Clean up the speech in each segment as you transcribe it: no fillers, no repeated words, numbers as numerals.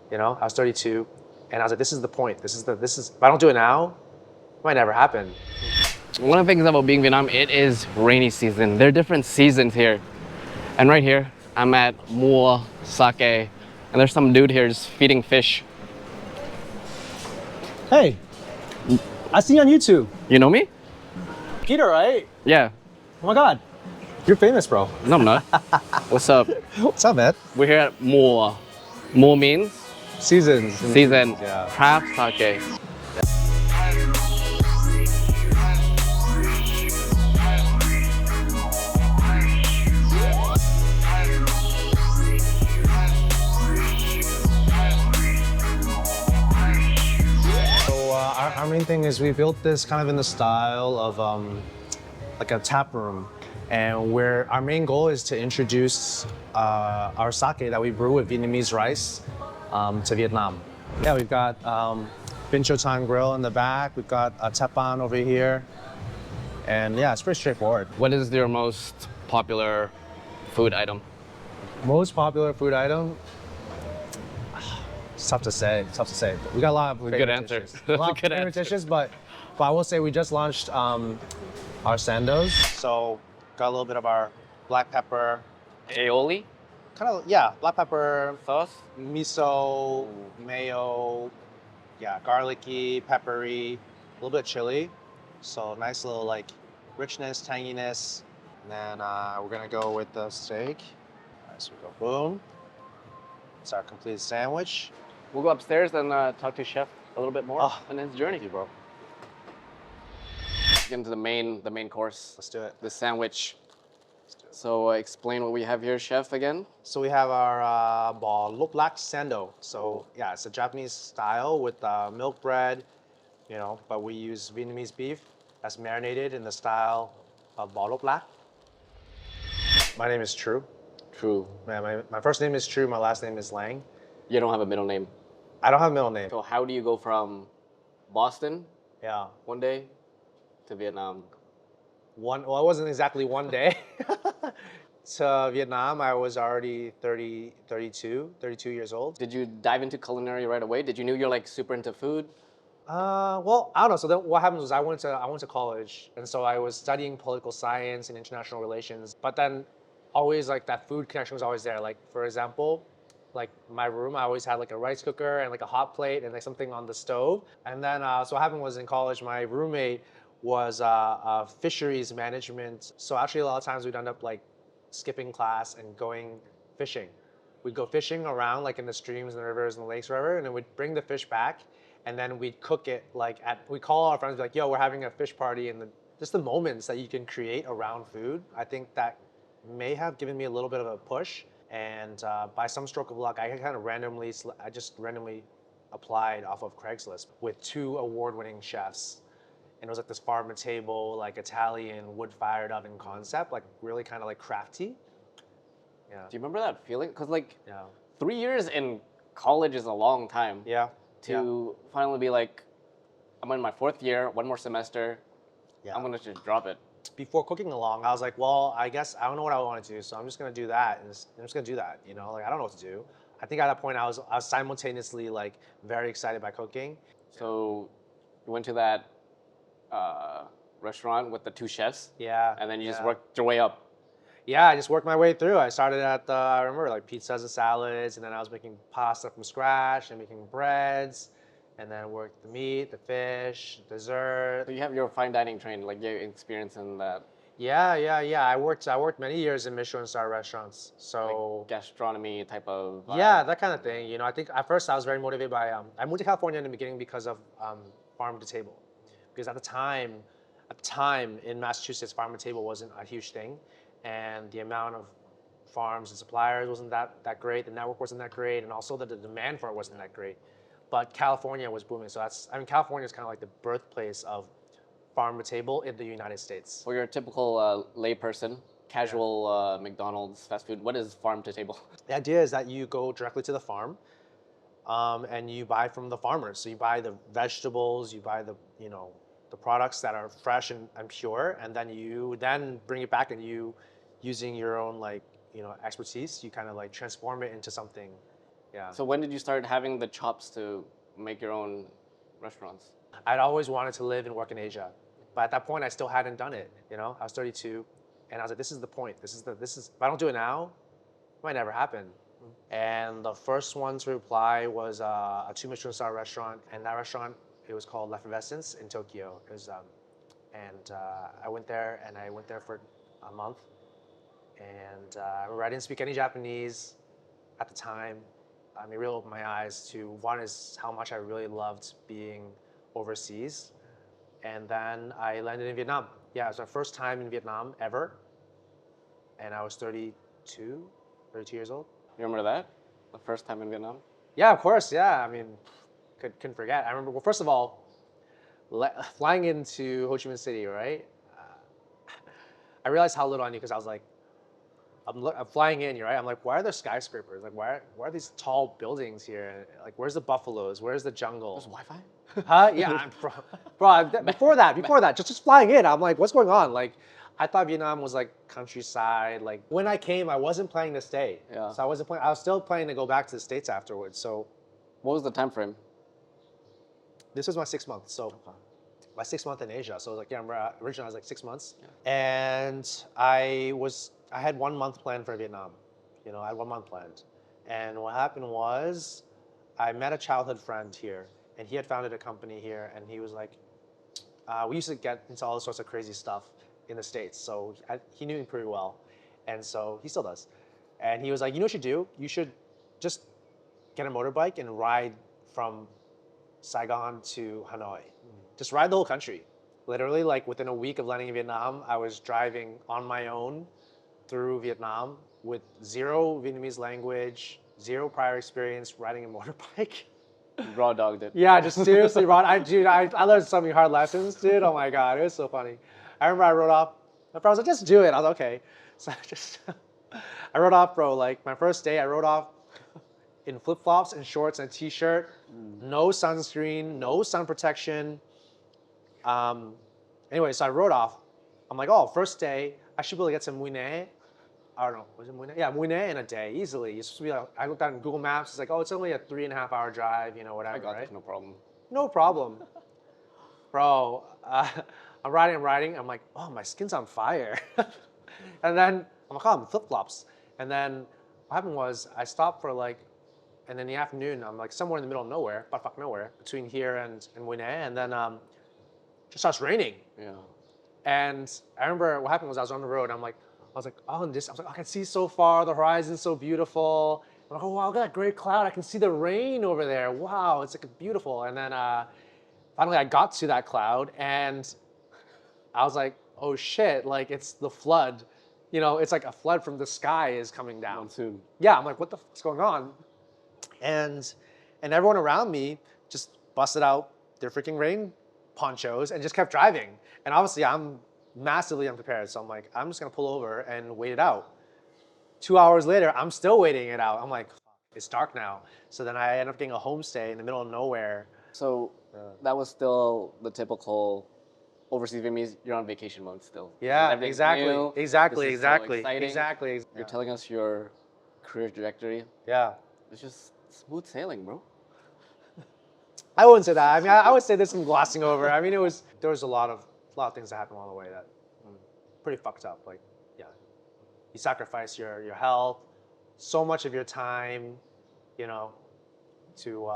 You know, I was 32, and I was like, this is the point. This is if I don't do it now, it might never happen. One of the things about being Vietnam, it is rainy season. There are different seasons here. And right here, I'm at Mùa Sake, and there's some dude here just feeding fish. Hey, I see you on YouTube. You know me? Peter, right? Yeah. Oh my God, you're famous, bro. No, I'm not. What's up? What's up, man? We're here at Mùa. Mùa means Seasons. season. Yeah. Craft Sake. Our main thing is we built this kind of in the style of like a tap room, and where our main goal is to introduce our sake that we brew with Vietnamese rice to Vietnam. Yeah, we've got Binh Cho Tan grill in the back. We've got a tepan over here, and yeah, it's pretty straightforward. What is your most popular food item? Most popular food item? It's tough to say. It's tough to say. We got a lot of Good favorite answer. dishes. A lot of Good favorite answer. dishes, but I will say we just launched our sandos. So got a little bit of our black pepper, Aioli kind of black pepper, sauce. miso, mayo, garlicky, peppery, a little bit of chili. So nice little like richness, tanginess. And then we're gonna go with the steak. All right, so we go boom. It's our complete sandwich. We'll go upstairs and talk to Chef a little bit more on his journey. Thank you, bro. Get into the main course. Let's do it. The sandwich. So explain what we have here, Chef, again. So we have our ball black sando. So yeah, it's a Japanese style with milk bread, you know, but we use Vietnamese beef that's marinated in the style of ball black. My name is Tru. True. My first name is Tru. My last name is Lang. You don't have a middle name. I don't have a middle name. So how do you go from Boston Yeah. one day to Vietnam? Well, it wasn't exactly one day. To Vietnam, I was already 32 years old. Did you dive into culinary right away? Did you know you're like super into food? Well, I don't know. So then what happened was I went to college, and so I was studying political science and international relations. But then, always like that food connection was always there. Like for example, like my room, I always had like a rice cooker and like a hot plate and like something on the stove. And then, so what happened was in college, my roommate was fisheries management. So actually, a lot of times we'd end up like skipping class and going fishing. We'd go fishing around like in the streams and the rivers and the lakes, wherever, and then we'd bring the fish back, and then we'd cook it like we call our friends, be like, yo, we're having a fish party, and just the moments that you can create around food, I think that may have given me a little bit of a push. And by some stroke of luck, I just randomly applied off of Craigslist with 2 award-winning chefs. And it was like this farm to table, like Italian wood-fired oven concept, like really kind of like crafty. Yeah. Do you remember that feeling? Because like Yeah. 3 years in college is a long time. Yeah. To finally be like, I'm in my 4th year, 1 more semester. Yeah. I'm gonna just drop it. Before cooking along, I was like, well, I guess I don't know what I want to do, so I'm just gonna do that, and I'm just gonna do that. You know, like I don't know what to do. I think at that point I was simultaneously like very excited by cooking. So you went to that restaurant with the 2 chefs. Yeah. And then you just yeah. worked your way up. Yeah, I just worked my way through. I started at I remember like pizzas and salads, and then I was making pasta from scratch and making breads, and then worked the meat, the fish, dessert. So you have your fine dining trained, like your experience in that. Yeah. I worked many years in Michelin-star restaurants. So Like gastronomy type of yeah, that kind of thing. You know, I think at first I was very motivated by I moved to California in the beginning because of farm to table, because at the time in Massachusetts, farm to table wasn't a huge thing, and the amount of farms and suppliers wasn't that great. The network wasn't that great, and also the demand for it wasn't that great. But California was booming, so California is kind of like the birthplace of farm to table in the United States. For your typical layperson, casual McDonald's fast food, what is farm to table? The idea is that you go directly to the farm, and you buy from the farmers. So you buy the vegetables, you buy the products that are fresh and pure, and then you bring it back, and you, using your own expertise, you kind of like transform it into something Yeah. So when did you start having the chops to make your own restaurants? I'd always wanted to live and work in Asia, but at that point I still hadn't done it. You know, I was 32, and I was like, this is the point. This is if I don't do it now, it might never happen. And the first one to reply was a 2 Michelin star restaurant, and that restaurant, it was called L'Effervescence in Tokyo. It was, and I went there, and I went there for a month, and I remember I didn't speak any Japanese at the time. I mean, it really opened my eyes to one is how much I really loved being overseas, and then I landed in Vietnam. Yeah, it was my first time in Vietnam ever, and I was 32 years old. You remember that? The first time in Vietnam? Yeah, of course. Yeah, I mean, couldn't forget. I remember. Well, first of all, flying into Ho Chi Minh City, right? I realized how little I knew because I was like, I'm flying in, right? I'm like, why are there skyscrapers? Like, why are these tall buildings here? Like, where's the buffaloes? Where's the jungle? There's Wi-Fi? Huh? Yeah, before that, just flying in, I'm like, what's going on? Like, I thought Vietnam was like countryside. Like, when I came, I wasn't planning to stay. Yeah. So I was still planning to go back to the States afterwards. So What was the time frame? this was my 6 months. So my 6 month in Asia. So like, yeah, originally I was like 6 months. Yeah. And I had 1 month planned for Vietnam. You know, I had 1 month planned. And what happened was I met a childhood friend here, and he had founded a company here, and he was like, we used to get into all sorts of crazy stuff in the States. So he knew me pretty well. And so he still does. And he was like, you know what you should do? You should just get a motorbike and ride from Saigon to Hanoi. Just ride the whole country. Literally, like within a week of landing in Vietnam, I was driving on my own through Vietnam with zero Vietnamese language, zero prior experience riding a motorbike. Raw dogged it. Yeah, just seriously, Ron. I learned so many hard lessons, dude. Oh my God, it was so funny. I remember I rode off. My friend was like, just do it. I was like, okay. So I rode off, bro. Like my first day, I rode off in flip-flops and shorts and a t-shirt, no sunscreen, no sun protection. Anyway, so I rode off. I'm like, oh, first day, I should be able to get some Mui Ne. I don't know, was it Mui Ne? Yeah, Mui Ne in a day, easily. It's supposed to be like, I looked on Google Maps, it's like, oh, it's only a 3.5 hour drive, you know, whatever, I got right? this, no problem. No problem. Bro, I'm riding, I'm like, oh, my skin's on fire. And then, I'm like, oh, I'm flip-flops. And then what happened was, I stopped for like, and in the afternoon, I'm like somewhere in the middle of nowhere, buttfuck nowhere, between here and Mui Ne, and then just starts raining. Yeah. And I remember what happened was I was on the road, I was like, oh, I was like, I can see so far, the horizon's so beautiful. I'm like, oh wow, look at that great cloud, I can see the rain over there. Wow, it's like beautiful. And then finally I got to that cloud and I was like, oh shit, like it's the flood. You know, it's like a flood from the sky is coming down. Monsoon. Yeah, I'm like, what the fuck's going on? And everyone around me just busted out their freaking rain ponchos and just kept driving. And obviously I'm massively unprepared. So I'm like, I'm just gonna pull over and wait it out. 2 hours later, I'm still waiting it out. I'm like, it's dark now. So then I end up getting a homestay in the middle of nowhere. So that was still the typical overseas Vietnamese, you're on vacation mode still. Yeah, Everything's exactly, new. exactly, This is so exactly, exciting. exactly. You're telling us your career trajectory. Yeah. It's just smooth sailing, bro. I wouldn't say that. I mean, I would say there's some glossing over. I mean, there was a lot of things that happened along the way that pretty fucked up. Like, yeah, you sacrifice your health, so much of your time, you know, to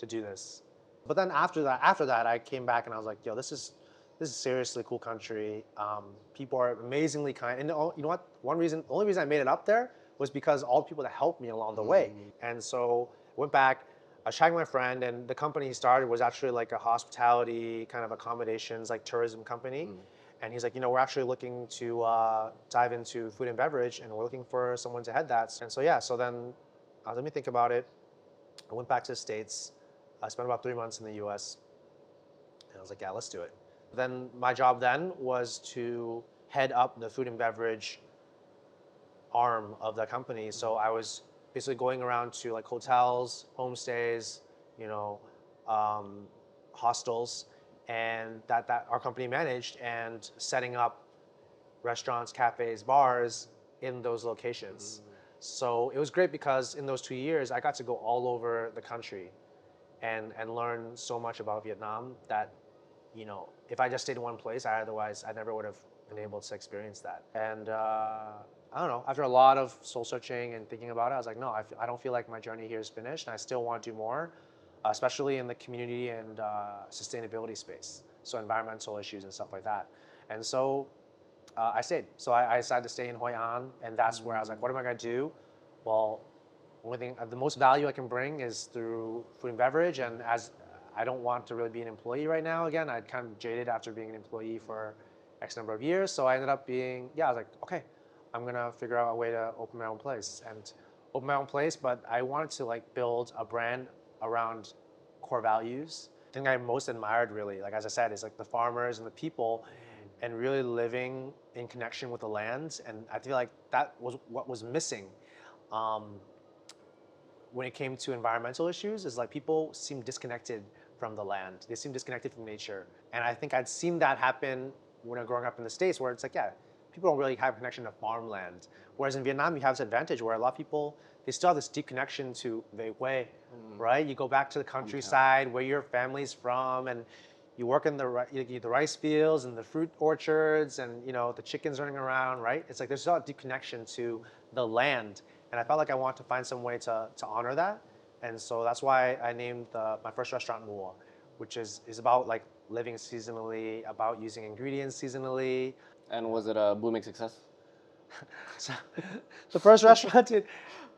do this. But then after that, I came back and I was like, yo, this is seriously a cool country. People are amazingly kind. And you know what? The only reason I made it up there was because all the people that helped me along the way. And so I went back, I was chatting with my friend, and the company he started was actually like a hospitality kind of accommodations, like tourism company. And he's like, you know, we're actually looking to dive into food and beverage, and we're looking for someone to head that. And so, yeah, so then let me think about it. I went back to the States. I spent about 3 months in the US. And I was like, yeah, let's do it. Then my job then was to head up the food and beverage arm of the company. So I was basically going around to like hotels, homestays, you know, hostels, and that our company managed, and setting up restaurants, cafes, bars in those locations. So it was great because in those 2 years, I got to go all over the country and learn so much about Vietnam that, if I just stayed in one place, I never would have been able to experience that. And I don't know, after a lot of soul searching and thinking about it, I was like, no, I don't feel like my journey here is finished, and I still want to do more, especially in the community and sustainability space, so environmental issues and stuff like that. And so I stayed. So I decided to stay in Hoi An, and that's where I was like, what am I gonna do? Well, only thing, the most value I can bring is through food and beverage, and as I don't want to really be an employee right now. Again, I'd kind of jaded after being an employee for X number of years, so I ended up being, I was like, okay, I'm gonna figure out a way to open my own place and open my own place, but I wanted to like build a brand around core values. The thing I most admired really, like as I said, is like the farmers and the people and really living in connection with the land. And I feel like that was what was missing when it came to environmental issues, is like people seem disconnected from the land. They seem disconnected from nature. And I think I'd seen that happen when I was growing up in the States, where it's like, people don't really have a connection to farmland. Whereas in Vietnam, you have this advantage where a lot of people, they still have this deep connection to Vei Hue, right? You go back to the countryside where your family's from, and you work in the rice fields and the fruit orchards and the chickens running around, right? It's like there's still a deep connection to the land. And I felt like I wanted to find some way to honor that. And so that's why I named my first restaurant Mùa, which is about like living seasonally, about using ingredients seasonally. And was it a booming success? So the first restaurant did,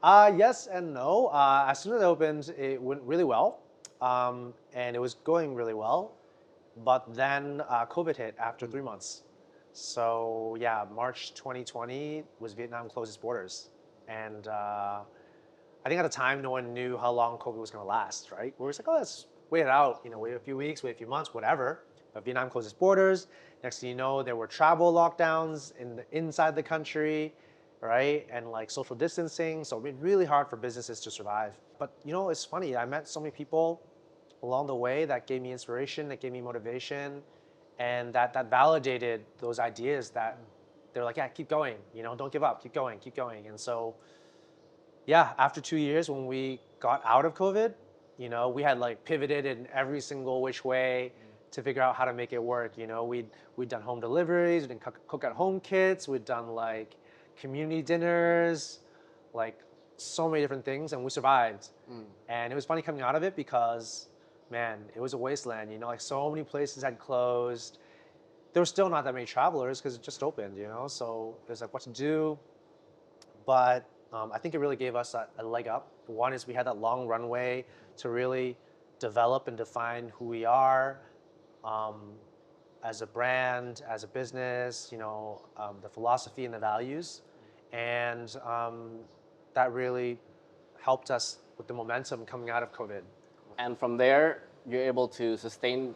yes and no. As soon as it opened, it went really well, and it was going really well. But then COVID hit after 3 months. So March 2020 was Vietnam closed its borders, and I think at the time no one knew how long COVID was going to last. Right? We were like, oh, let's wait it out. Wait a few weeks, wait a few months, whatever. But Vietnam closed its borders. Next thing you know, there were travel lockdowns inside the country, right? And like social distancing. So it made it really hard for businesses to survive. But it's funny. I met so many people along the way that gave me inspiration, that gave me motivation, and that validated those ideas that they're like, keep going. Don't give up. Keep going. Keep going. And so, after 2 years, when we got out of COVID, we had like pivoted in every single which way to figure out how to make it work. We'd done home deliveries, we'd done cook at home kits, we'd done like community dinners, like so many different things, and we survived. And it was funny coming out of it because, man, it was a wasteland. Like so many places had closed. There were still not that many travelers because it just opened. So it was like what to do. But I think it really gave us a leg up. One is we had that long runway to really develop and define who we are. As a brand, as a business, the philosophy and the values. And that really helped us with the momentum coming out of COVID. And from there, you're able to sustain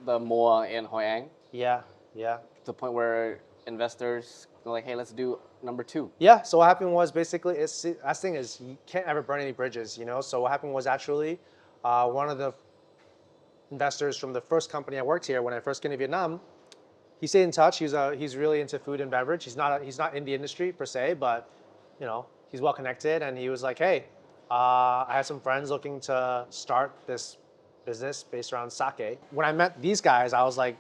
the Mùa in Hoi An? Yeah. To the point where investors go like, hey, let's do number 2. Yeah, so what happened was basically, that's thing is you can't ever burn any bridges, So what happened was actually one of the investors from the first company I worked here when I first came to Vietnam, he stayed in touch. He's really into food and beverage. He's not in the industry per se, but he's well connected. And he was like, hey, I have some friends looking to start this business based around sake. When I met these guys, I was like,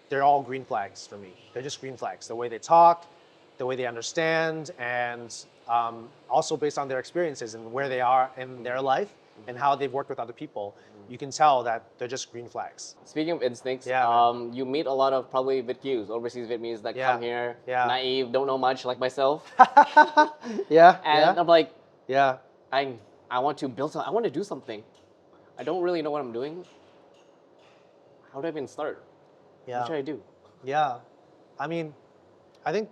they're all green flags for me. They're just green flags. The way they talk, the way they understand, and also based on their experiences and where they are in their life and how they've worked with other people, you can tell that they're just green flags. Speaking of instincts, Yeah, you meet a lot of probably VitQs, overseas Vietnamese that come here, naive, don't know much like myself. And I'm like, I want to build something, I want to do something. I don't really know what I'm doing. How do I even start? What should I do? I mean, I think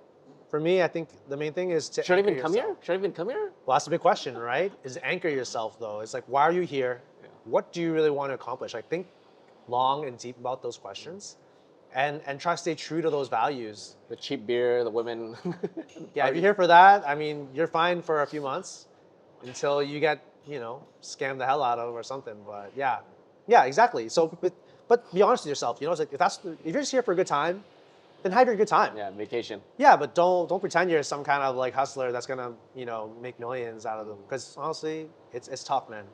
for me, I think the main thing is to Should I anchor even come yourself. here? Should I even come here? Well, that's the big question, right? Is anchor yourself though. It's like, why are you here? What do you really want to accomplish? Like think long and deep about those questions and try to stay true to those values. The cheap beer, the women. If you're here for that, I mean, you're fine for a few months until you get, scammed the hell out of or something. But yeah, exactly. So, but be honest with yourself. It's like if you're just here for a good time, then have your good time. Yeah, vacation. Yeah, but don't pretend you're some kind of like hustler that's gonna make millions out of them. Because honestly, it's tough, man.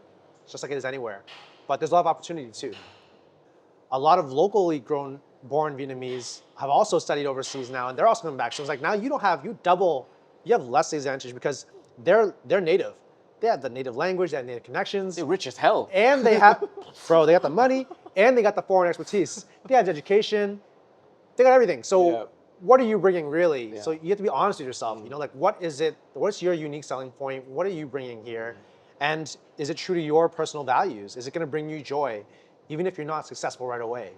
It's just like it is anywhere. But there's a lot of opportunity too. A lot of locally born Vietnamese have also studied overseas now, and they're also coming back. So it's like now you have less advantage because they're native. They have the native language, they have native connections. They're rich as hell. And they have, they got the money and they got the foreign expertise. They have the education, they got everything. So what are you bringing really? Yeah. So you have to be honest with yourself. Like what is it? What's your unique selling point? What are you bringing here? And is it true to your personal values? Is it going to bring you joy, even if you're not successful right away?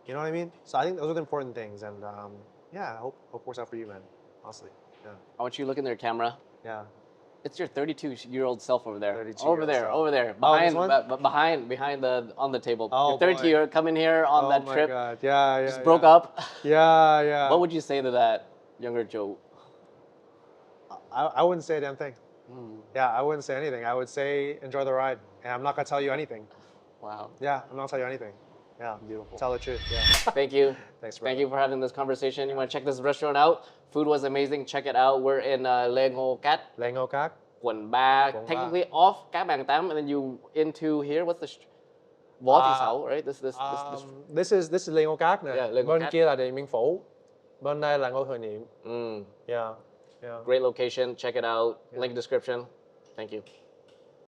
You know what I mean? So I think those are the important things. And I hope it works out for you, man. Honestly, yeah. I want you to look in their camera. Yeah. It's your 32-year-old self over there. Over there, behind on the table. Oh, your 32-year coming here on that trip. Oh my God, yeah. Just broke up. Yeah. What would you say to that younger Joe? I wouldn't say a damn thing. Yeah, I wouldn't say anything. I would say enjoy the ride, and I'm not gonna tell you anything. Wow. Yeah, I'm not gonna tell you anything. Yeah, beautiful. Tell the truth. Yeah. Thank you. Thanks, brother. Thank you for having this conversation. You want to check this restaurant out? Food was amazing. Check it out. We're in Lengo Cat. Lengo Cat. Quận 3. Technically off Cái Bàng 8, and then you into here. What's the Võ Thị Sáu, right? This is Lengo Cat nè. Yeah, Lengo Bên Cat. kia là Điện Biên Phủ. Bên đây là Ngôi Thời Niệm. Yeah. Great location. Check it out. Link description. Thank you.